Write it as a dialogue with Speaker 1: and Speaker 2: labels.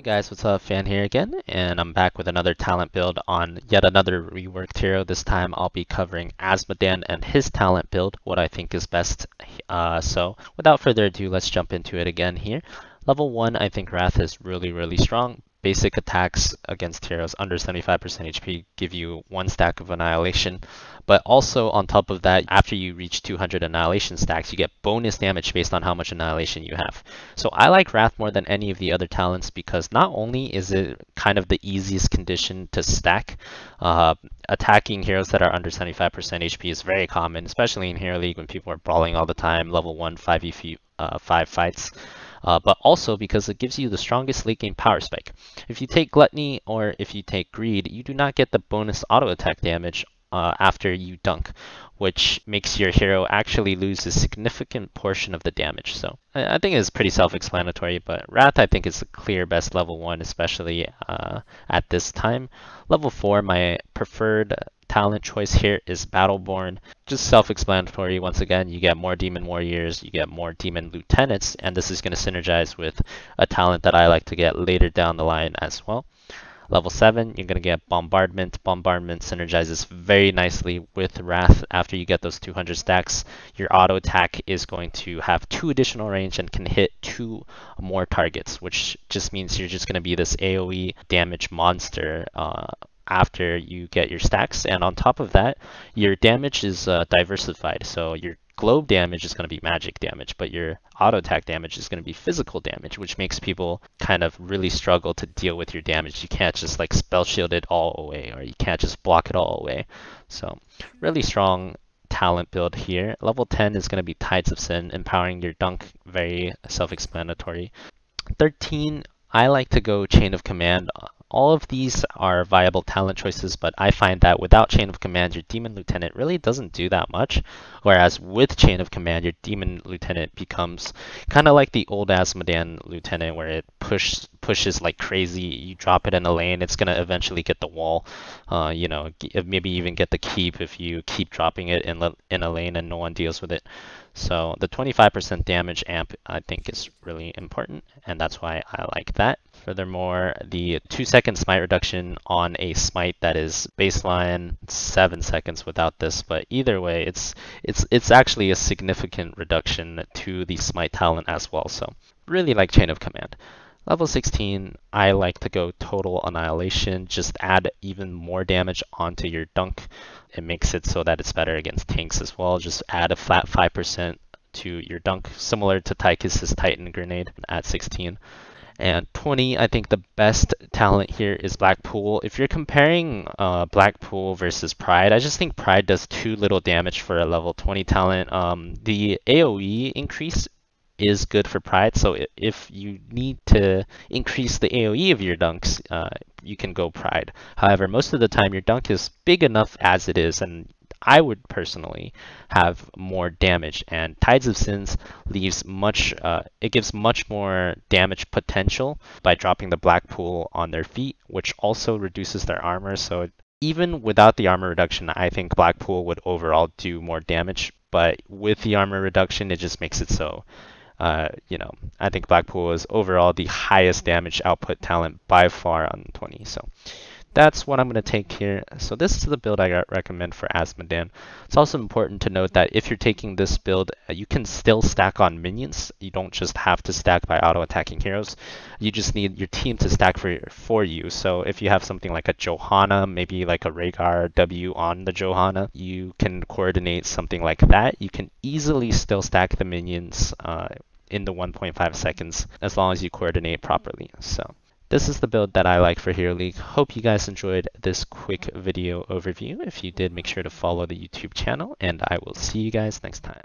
Speaker 1: Guys, what's up? Fan here again, and I'm back with another talent build on yet another reworked hero. This time I'll be covering Azmodan and his talent build, what I think is best. So without further ado, let's jump into it again here. Level 1, I think Wrath is really strong. Basic attacks against heroes under 75% HP give you 1 stack of Annihilation, but also on top of that, after you reach 200 Annihilation stacks, you get bonus damage based on how much Annihilation you have. So I like Wrath more than any of the other talents because not only is it kind of the easiest condition to stack, attacking heroes that are under 75% HP is very common, especially in Hero League when people are brawling all the time, level 1 5v5 fights. But also because it gives you the strongest late game power spike. If you take Gluttony or if you take Greed, you do not get the bonus auto attack damage after you dunk, which makes your hero actually lose a significant portion of the damage. So I think it's pretty self-explanatory, but Wrath I think is the clear best level 1, especially at this time. Level 4, my preferred talent choice here is Battleborn. Just self-explanatory. Once again, you get more Demon Warriors, you get more Demon Lieutenants, and this is going to synergize with a talent that I like to get later down the line as well. Level 7, you're going to get Bombardment. Bombardment synergizes very nicely with Wrath. After you get those 200 stacks, your auto attack is going to have 2 additional range and can hit 2 more targets, which just means you're just going to be this AoE damage monster after you get your stacks. And on top of that, your damage is diversified. So your globe damage is going to be magic damage, but your auto attack damage is going to be physical damage, which makes people kind of really struggle to deal with your damage. You can't just like spell shield it all away, or you can't just block it all away. So really strong talent build here. Level 10 is going to be Tides of Sin, empowering your dunk, very self-explanatory. 13, I like to go Chain of Command. All of these are viable talent choices, but I find that without Chain of Command, your Demon Lieutenant really doesn't do that much. Whereas with Chain of Command, your Demon Lieutenant becomes kind of like the old Azmodan Lieutenant, where it pushes like crazy. You drop it in a lane, it's going to eventually get the wall. You know, maybe even get the keep if you keep dropping it in a lane and no one deals with it. So the 25% damage amp I think is really important, and that's why I like that. Furthermore, the 2-second smite reduction on a smite that is baseline 7 seconds without this, but either way, it's actually a significant reduction to the smite talent as well. So really like Chain of Command. Level 16, I like to go Total Annihilation, just add even more damage onto your dunk. It makes it so that it's better against tanks as well. Just add a flat 5% to your dunk, similar to Tychus's Titan Grenade at 16. And 20, I think the best talent here is Blackpool. If you're comparing Blackpool versus Pride, I just think Pride does too little damage for a level 20 talent. The AoE increase is good for Pride, so if you need to increase the AoE of your dunks, you can go Pride. However, most of the time your dunk is big enough as it is, and I would personally have more damage, and Tides of Sins leaves it gives much more damage potential by dropping the Blackpool on their feet, which also reduces their armor. So even without the armor reduction, I think Blackpool would overall do more damage, but with the armor reduction, it just makes it so you know, I think Blackpool is overall the highest damage output talent by far on 20. So that's what I'm going to take here. So this is the build I recommend for Azmodan. It's also important to note that if you're taking this build, you can still stack on minions. You don't just have to stack by auto-attacking heroes. You just need your team to stack for you. So if you have something like a Johanna, maybe like a Rhaegar W on the Johanna, you can coordinate something like that. You can easily still stack the minions in the 1.5 seconds as long as you coordinate properly. So this is the build that I like for Hero League. Hope you guys enjoyed this quick video overview. If you did, make sure to follow the YouTube channel, and I will see you guys next time.